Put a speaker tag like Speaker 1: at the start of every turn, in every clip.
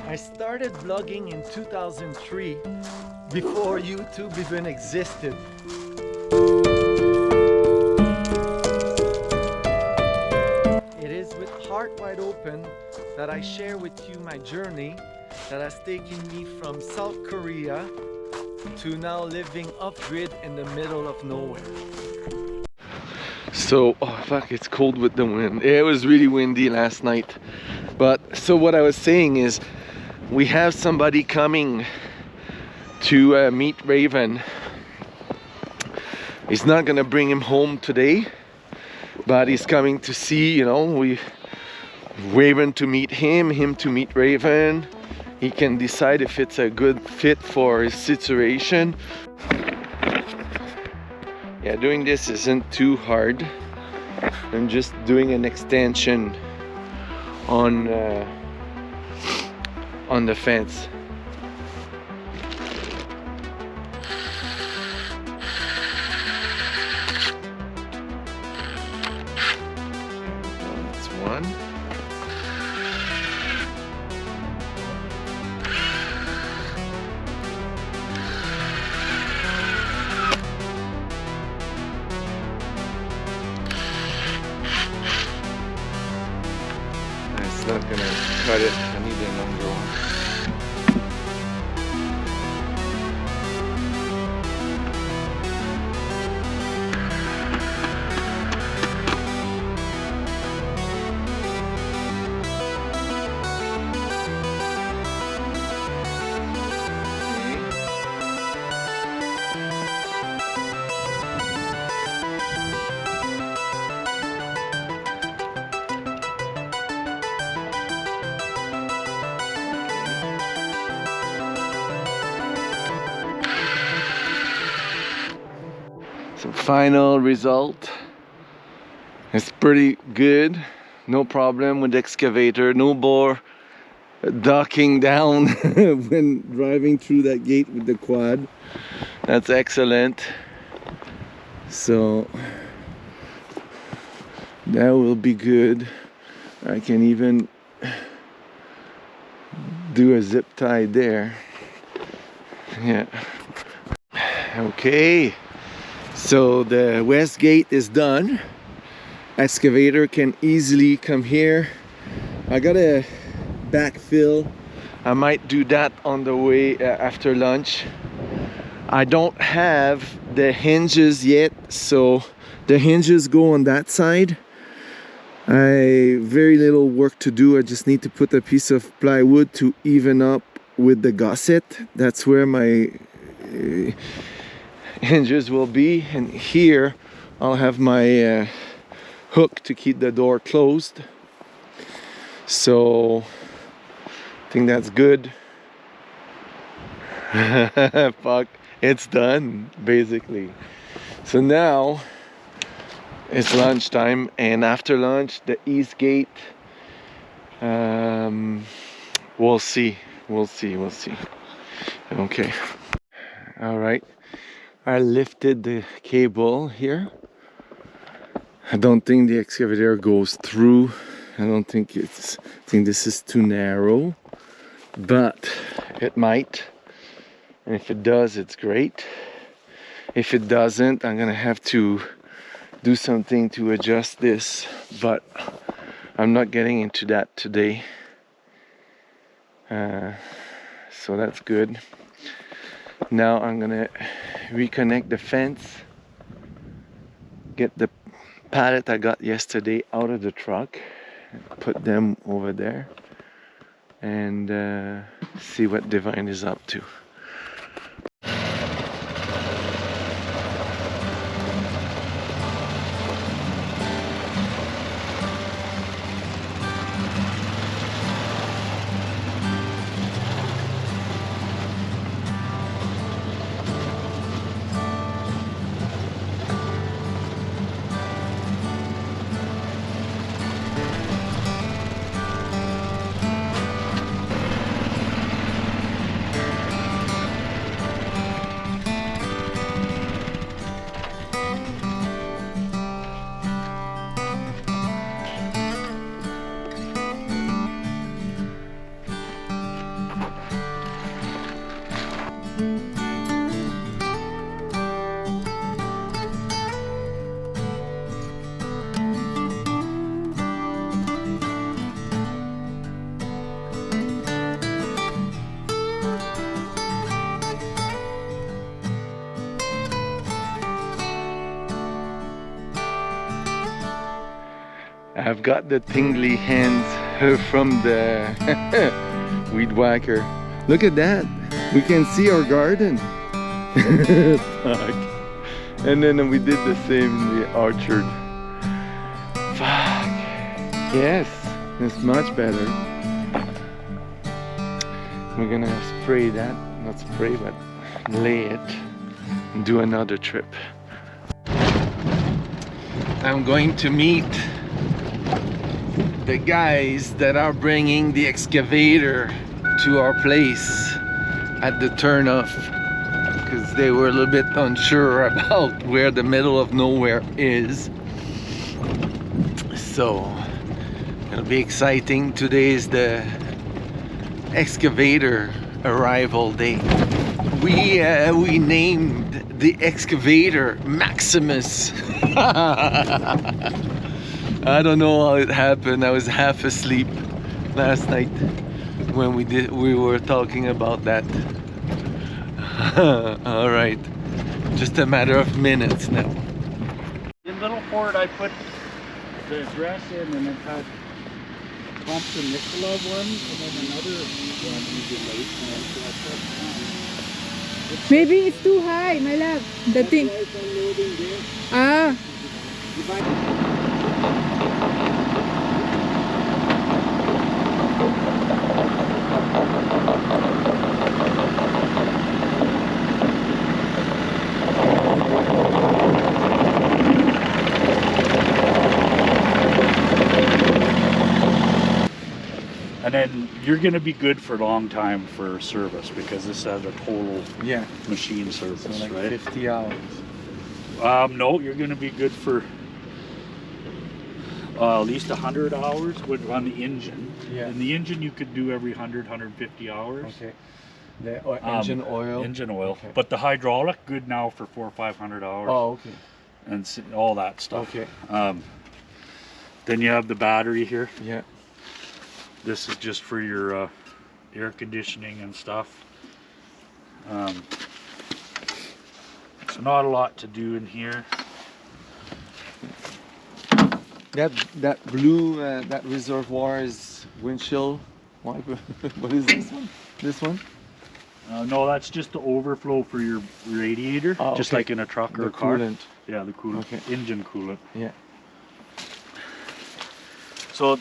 Speaker 1: I started vlogging in 2003, before YouTube even existed. It is with heart wide open that I share with you my journey that has taken me from South Korea to now living off-grid in the middle of nowhere.
Speaker 2: So, oh fuck, it's cold with the wind. It was really windy last night. But, so what I was saying is, we have somebody coming to meet Raven. He's not gonna bring him home today, but he's coming to see, you know, Raven to meet him, him to meet Raven. He can decide if it's a good fit for his situation. Yeah, doing this isn't too hard. I'm just doing an extension on the fence. That's one. It's not gonna cut it. I need a longer one. So final result is pretty good. No problem with the excavator, no bore docking down when driving through that gate with the quad. That's excellent. So that will be good. I can even do a zip tie there. Yeah. Okay. So the west gate is done. Excavator can easily come here. I gotta backfill. I might do that on the way after lunch. I don't have the hinges yet, so the hinges go on that side. Very little work to do. I just need to put a piece of plywood to even up with the gusset. That's where my hinges will be, and here I'll have my hook to keep the door closed. So I think that's good. Fuck, it's done basically. So now it's lunchtime, and after lunch the east gate, we'll see. Okay, all right. I lifted the cable here. I don't think the excavator goes through. I think this is too narrow, but it might. And if it does, it's great. If it doesn't, I'm gonna have to do something to adjust this, but I'm not getting into that today. So that's good. Now I'm gonna reconnect the fence, get the pallet I got yesterday out of the truck, put them over there, and see what Divine is up to. I've got the tingly hands from the weed whacker. Look at that. We can see our garden. Fuck. And then we did the same in the orchard. Fuck. Yes, it's much better. We're gonna spray that. Not spray, but lay it and do another trip. I'm going to meet the guys that are bringing the excavator to our place at the turnoff, because they were a little bit unsure about where the middle of nowhere is. So it'll be exciting. Today is the excavator arrival day. We named the excavator Maximus. I don't know how it happened. I was half asleep last night when we were talking about that. All right, just a matter of minutes now.
Speaker 3: In little Ford, I put the address in, and it had Thompson Nicola one, and then another one you did late.
Speaker 4: Maybe it's too high, my love. The thing. Ah.
Speaker 3: And then you're going to be good for a long time for service, because this has a total machine service,
Speaker 2: So like
Speaker 3: right?
Speaker 2: 50 hours.
Speaker 3: No, you're going to be good for at least 100 hours on the engine.
Speaker 2: Yeah.
Speaker 3: In the engine, you could do every 100, 150 hours.
Speaker 2: Okay. The engine oil.
Speaker 3: Engine oil.
Speaker 2: Okay.
Speaker 3: But the hydraulic, good now for 400 or 500 hours.
Speaker 2: Oh, okay.
Speaker 3: And all that stuff.
Speaker 2: Okay.
Speaker 3: Then you have the battery here.
Speaker 2: Yeah.
Speaker 3: This is just for your air conditioning and stuff. So not a lot to do in here.
Speaker 2: That blue that reservoir is windshield wiper. What is this one? This one?
Speaker 3: No, that's just the overflow for your radiator, just
Speaker 2: okay.
Speaker 3: like in a truck or
Speaker 2: The
Speaker 3: a car.
Speaker 2: coolant.
Speaker 3: Yeah, the coolant.
Speaker 2: Okay.
Speaker 3: Engine coolant.
Speaker 2: Yeah.
Speaker 3: So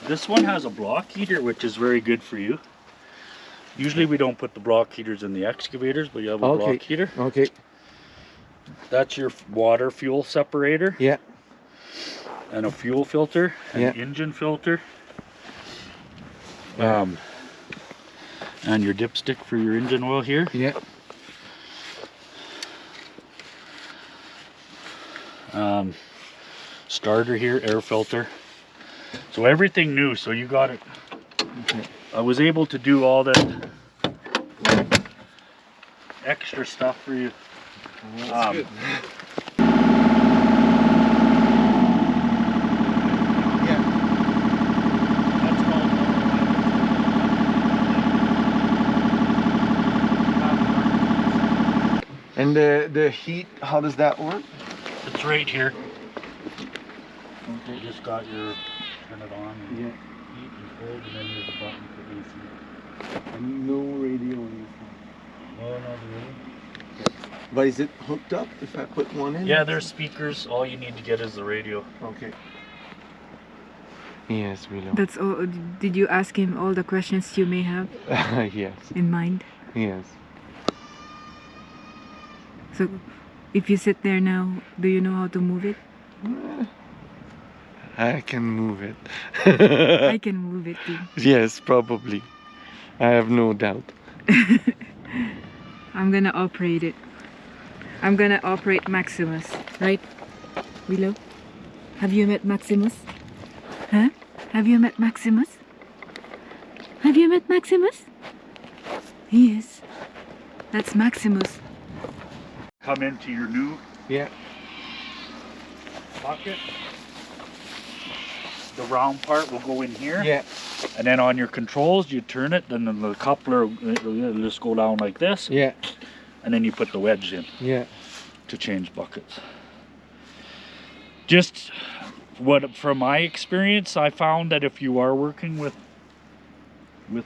Speaker 3: this one has a block heater, which is very good for you. Usually we don't put the block heaters in the excavators, but you have a block heater.
Speaker 2: Okay.
Speaker 3: That's your water fuel separator.
Speaker 2: Yeah.
Speaker 3: And a fuel filter, an engine filter. And your dipstick for your engine oil here.
Speaker 2: Yeah.
Speaker 3: Starter here, air filter. So everything new, so you got it. Okay. I was able to do all that extra stuff for you.
Speaker 2: That's good. Yeah.
Speaker 3: That's called
Speaker 2: And the heat, how does that work?
Speaker 3: it's right here.
Speaker 2: Okay.
Speaker 3: You just got your turn it on and
Speaker 2: Yeah.
Speaker 3: heat and cold, and then there's a button for AC.
Speaker 2: And no radio on your phone.
Speaker 3: Oh, no, really?
Speaker 2: But is it hooked up if I put one in?
Speaker 3: Yeah, there's speakers. All you need to get is the radio.
Speaker 2: Okay. Yes, we know.
Speaker 4: That's all. Did you ask him all the questions you may have
Speaker 2: Yes.
Speaker 4: in mind?
Speaker 2: Yes.
Speaker 4: So, if you sit there now, do you know how to move it?
Speaker 2: I can move it.
Speaker 4: I can move it too.
Speaker 2: Yes, probably. I have no doubt.
Speaker 4: I'm gonna operate it. I'm gonna operate Maximus, right? Willow? Have you met Maximus? Huh? Have you met Maximus? Have you met Maximus? He is. That's Maximus.
Speaker 3: Come into your new
Speaker 2: Yeah.
Speaker 3: bucket. The round part will go in here.
Speaker 2: Yeah.
Speaker 3: And then on your controls, you turn it, then the coupler will just go down like this.
Speaker 2: Yeah.
Speaker 3: And then you put the wedge in
Speaker 2: Yeah.
Speaker 3: to change buckets. Just from my experience, I found that if you are working with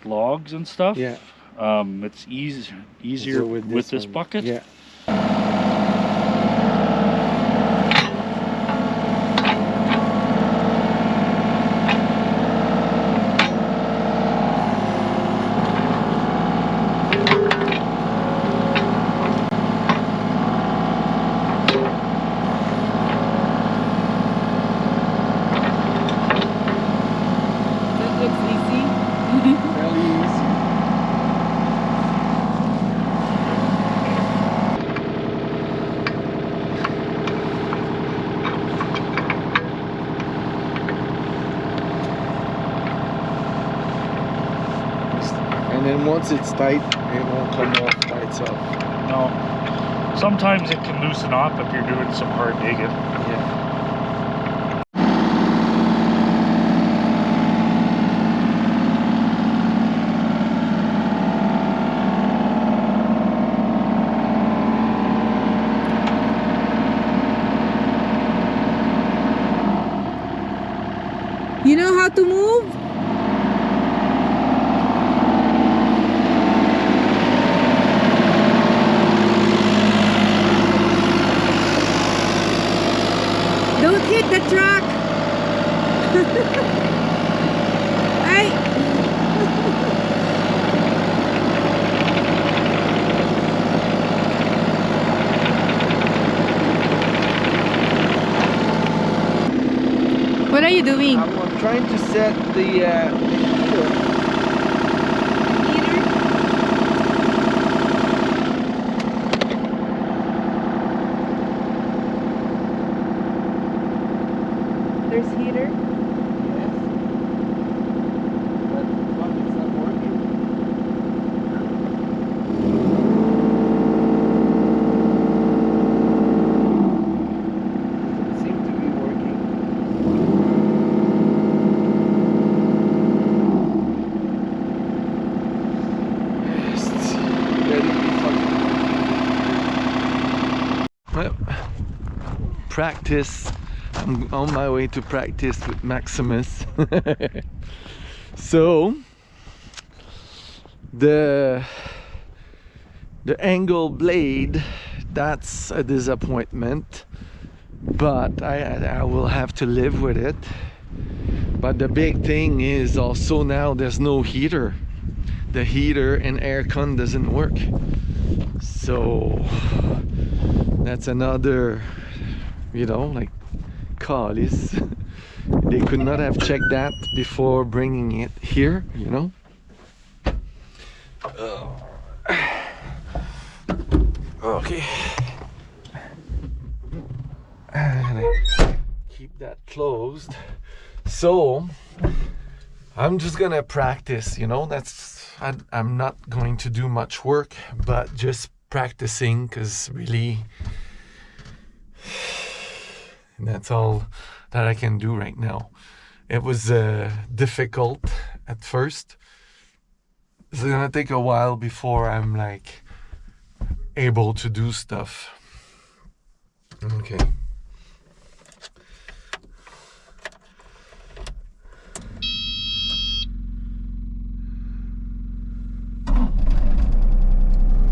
Speaker 3: logs and stuff,
Speaker 2: Yeah.
Speaker 3: It's easier with this
Speaker 2: one.
Speaker 3: bucket.
Speaker 2: Yeah.
Speaker 4: That looks easy.
Speaker 2: Fairly easy. And then once it's tight, it won't come off by itself.
Speaker 3: No, sometimes it can loosen up if you're doing some hard digging.
Speaker 2: Yeah.
Speaker 4: You know how to move? Don't hit the truck. Ay. What are you doing?
Speaker 1: I'm trying to set the heater.
Speaker 4: There's heater.
Speaker 1: Yes. But what, it's not working? Doesn't seem to be working. It's ready to be fucking. Well, practice. I'm on my way to practice with Maximus. So the angle blade, that's a disappointment, but I will have to live with it. But the big thing is also now there's no heater. The heater and aircon doesn't work, so that's another, you know, like cause. They could not have checked that before bringing it here, you know. Okay, and I keep that closed. So I'm just gonna practice, you know. That's I'm not going to do much work, but just practicing, because really that's all that I can do right now. It was difficult at first. It's gonna take a while before I'm like able to do stuff. Okay.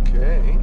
Speaker 1: Okay.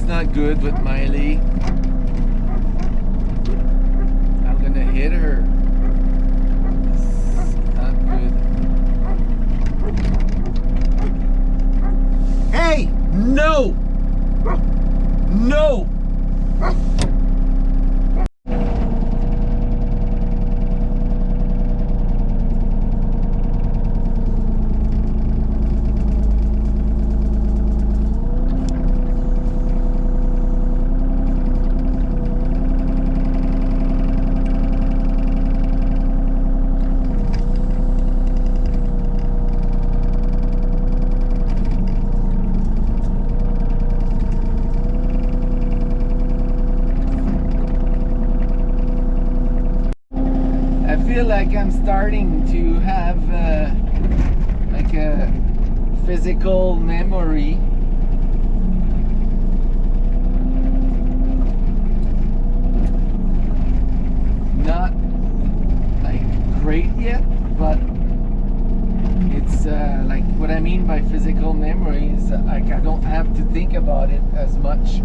Speaker 1: Not good with Miley. I'm gonna hit her. It's not good. Hey! No! No! I'm starting to have like a physical memory. Not like great yet, but it's like what I mean by physical memory is like I don't have to think about it as much.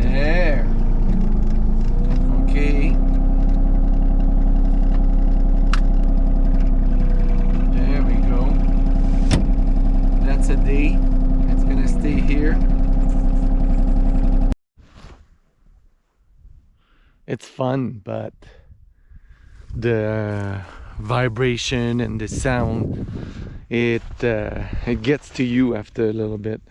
Speaker 1: There. Okay. There we go. That's a day. It's gonna stay here. It's fun, but the vibration and the sound, it gets to you after a little bit.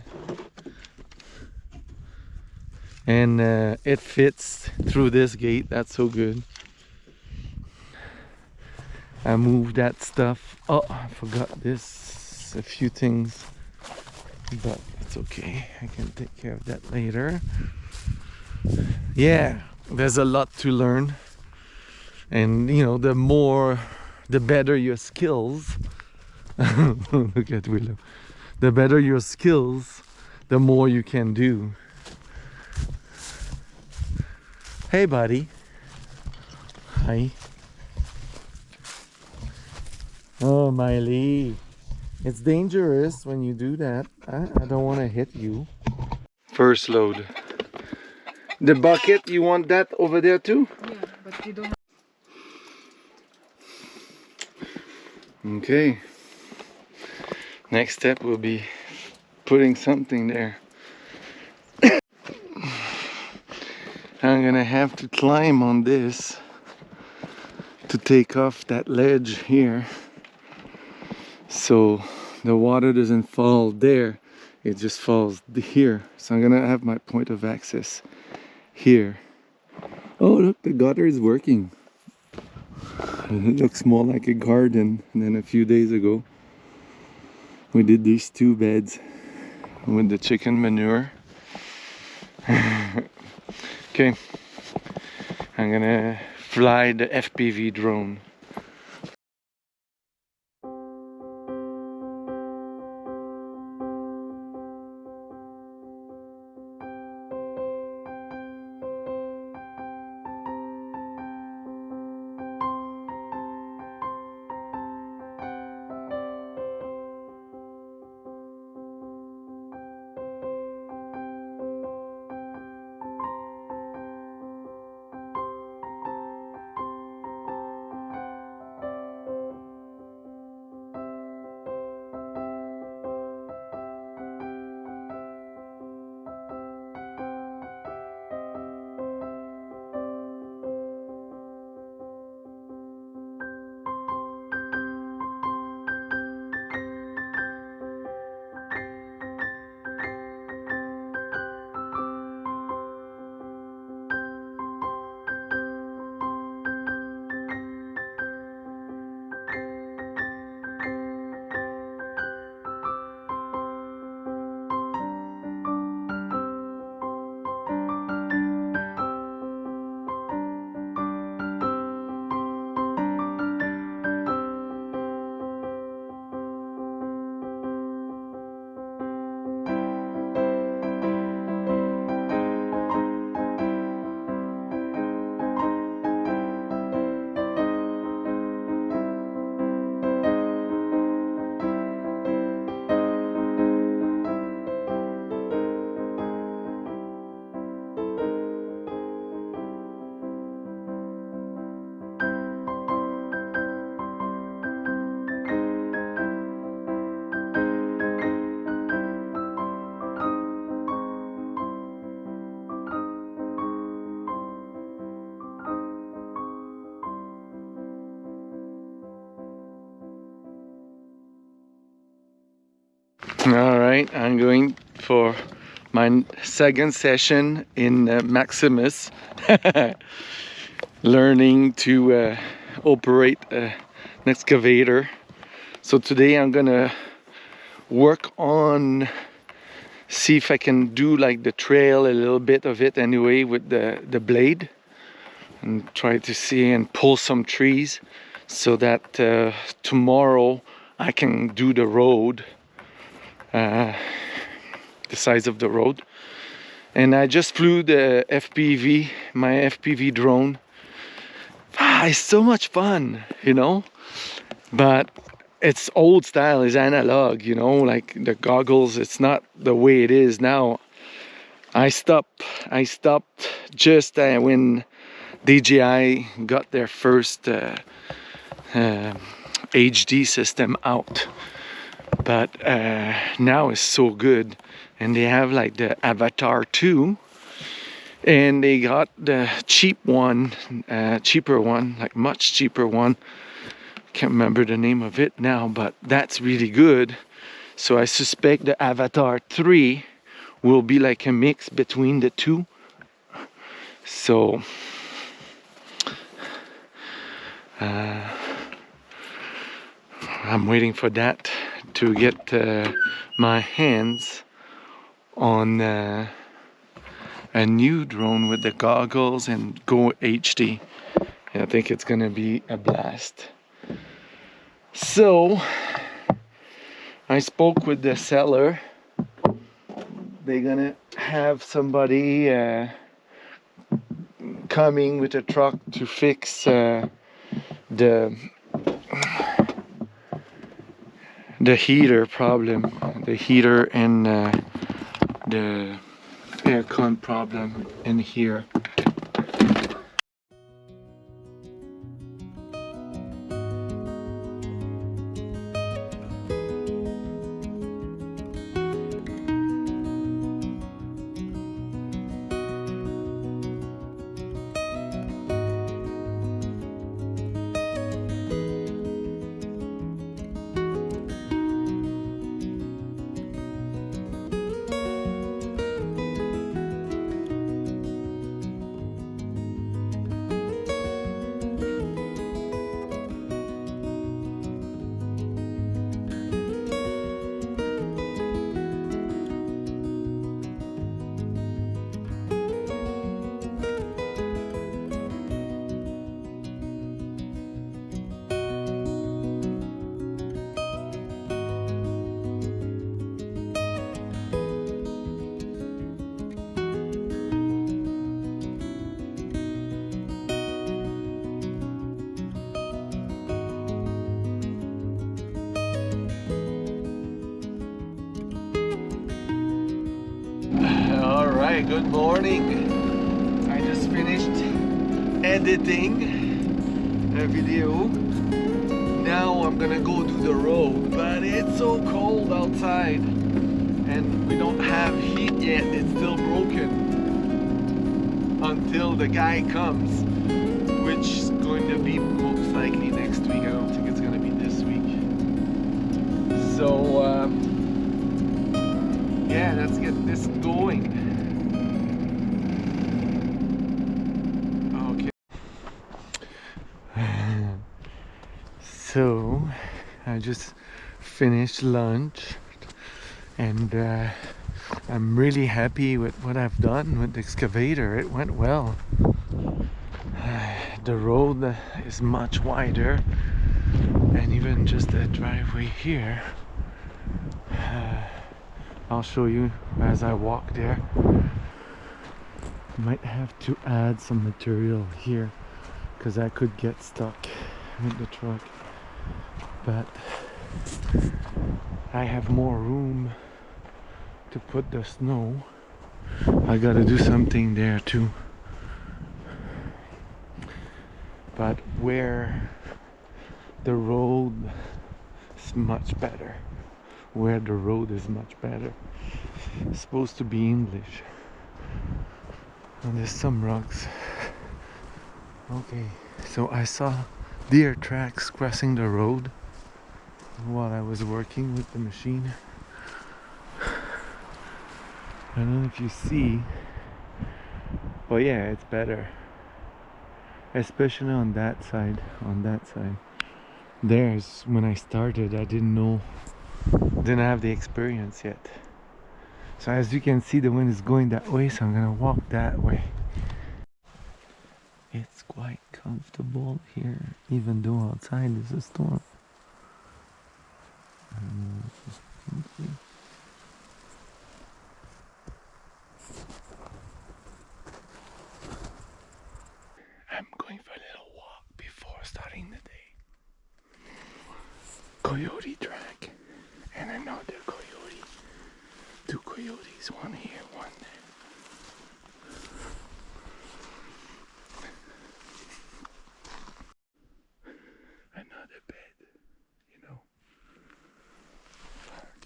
Speaker 1: And it fits through this gate. That's so good. I moved that stuff. Oh, I forgot this. A few things, but it's okay. I can take care of that later. Yeah, there's a lot to learn. And you know, the better your skills. Look at Willow. The better your skills, the more you can do. Hey buddy. Hi. Oh Miley. It's dangerous when you do that. I don't want to hit you. First load. The bucket, you want that over there too?
Speaker 4: Yeah, but you don't.
Speaker 1: Okay. Next step will be putting something there. I'm gonna have to climb on this to take off that ledge here, so the water doesn't fall there, it just falls here. So I'm gonna have my point of access here. Oh look, the gutter is working. It looks more like a garden than a few days ago. We did these 2 beds with the chicken manure. Okay, I'm gonna fly the FPV drone. All right, I'm going for my second session in Maximus, learning to operate an excavator. So today I'm gonna work on, see if I can do like the trail, a little bit of it anyway, with the blade.
Speaker 2: and try to see and pull some trees so that tomorrow I can do the road, the size of the road. And I just flew the FPV, my FPV drone. It's so much fun, you know, but it's old style, it's analog, you know, like the goggles, it's not the way it is now. I stopped just when DJI got their first HD system out, but now it's so good. And they have like the Avatar 2, and they got the cheap one, cheaper one, like much cheaper one. Can't remember the name of it now, but that's really good. So I suspect the Avatar 3 will be like a mix between the two. So I'm waiting for that to get my hands on a new drone with the goggles and go HD. And I think it's gonna be a blast. So I spoke with the seller. They're gonna have somebody coming with a truck to fix the heater problem, the heater and the aircon problem in here. Alright, good morning. I just finished editing a video. Now I'm gonna go do the road, but it's so cold outside and we don't have heat yet. It's still broken until the guy comes, which is going to be most likely next week. I don't think it's gonna be this week. So yeah, let's get this going. So I just finished lunch and I'm really happy with what I've done with the excavator. It went well. The road is much wider, and even just the driveway here, I'll show you as I walk there. Might have to add some material here because I could get stuck with the truck. But I have more room to put the snow. I gotta do something there too. But where the road is much better, where the road is much better, it's supposed to be English. And there's some rocks. Okay, so I saw deer tracks crossing the road while I was working with the machine. I don't know if you see, but yeah, it's better, especially on that side. There's when I started, I didn't have the experience yet. So as you can see, the wind is going that way, so I'm gonna walk that way. It's quite comfortable here, even though outside is a storm. I'm going for a little walk before starting the day. Coyote track and another coyote. Two coyotes, one here, one there. Another bed, you know. Fuck.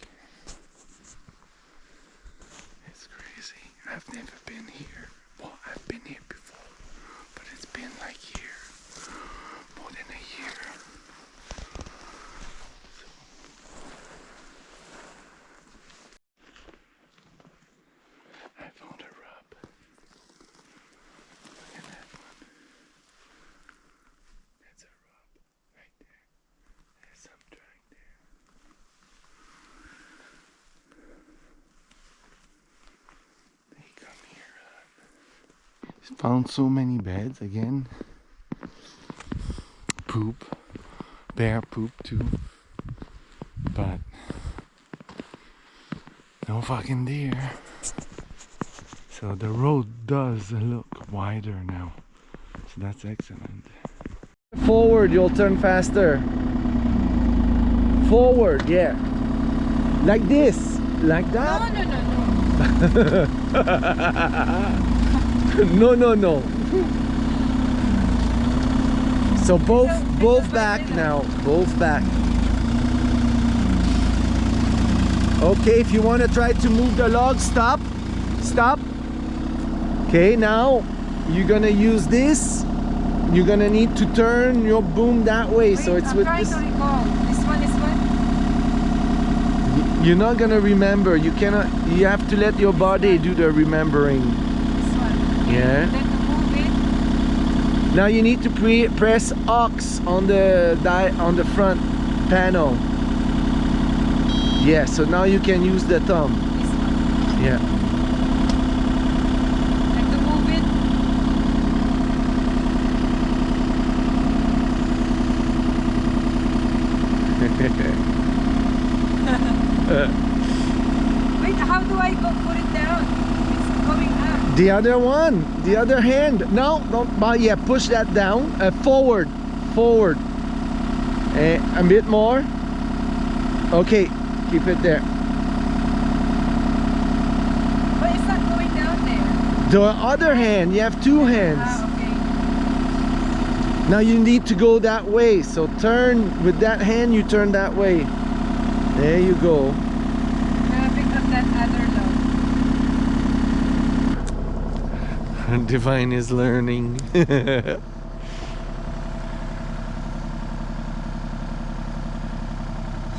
Speaker 2: It's crazy. I've never been here. Well, I've been here before, but it's been like more than a year. So, I found a rub. Look at that one. That's a rub right there. There's some drag there. They come here. Found so many beds again. Poop. Bear poop too. But no fucking deer. So the road does look wider now. So that's excellent.
Speaker 1: Forward, you'll turn faster. Forward, yeah. Like this. Like that.
Speaker 4: No.
Speaker 1: No. So both back now. Both back. Okay, if you want to try to move the log, stop. Stop. Okay, now you're gonna use this. You're gonna need to turn your boom that way. So it's with this.
Speaker 4: To recall. This one is what?
Speaker 1: You're not gonna remember. You cannot. You have to let your body do the remembering.
Speaker 4: This one.
Speaker 1: Yeah.
Speaker 4: Then to move it.
Speaker 1: Now you need to press Aux on the front panel. Yeah. So now you can use the thumb.
Speaker 4: This one.
Speaker 1: Yeah.
Speaker 4: And to move it. Wait, how do I go put it down? It's going up.
Speaker 1: The other one, the other hand. No, but yeah, push that down. Forward. A bit more. Okay, keep it there.
Speaker 4: But it's not going down there.
Speaker 1: The other hand, you have two hands.
Speaker 4: Ah, okay.
Speaker 1: Now you need to go that way. So turn with that hand, you turn that way. There you go.
Speaker 4: I'm gonna pick up that other log.
Speaker 2: Divine is learning.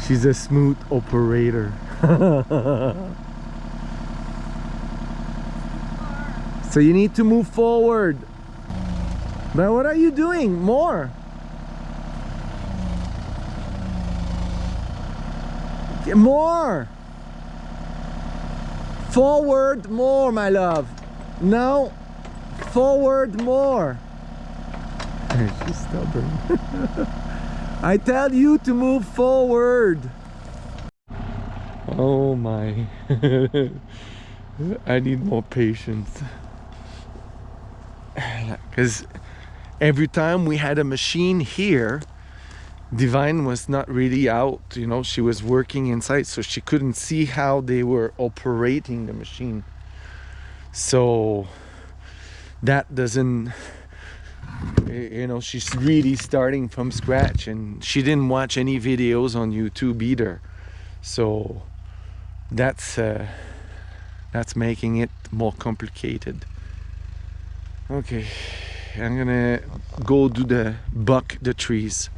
Speaker 1: She's a smooth operator. So you need to move forward. But what are you doing? More. More. Forward more, my love. Now, forward more. She's stubborn. I tell you to move forward.
Speaker 2: Oh my. I need more patience.
Speaker 1: Because every time we had a machine here, Divine was not really out, you know, she was working inside, so she couldn't see how they were operating the machine. So that doesn't, you know, she's really starting from scratch, and she didn't watch any videos on YouTube either. So that's making it more complicated. Okay, I'm gonna go do buck the trees.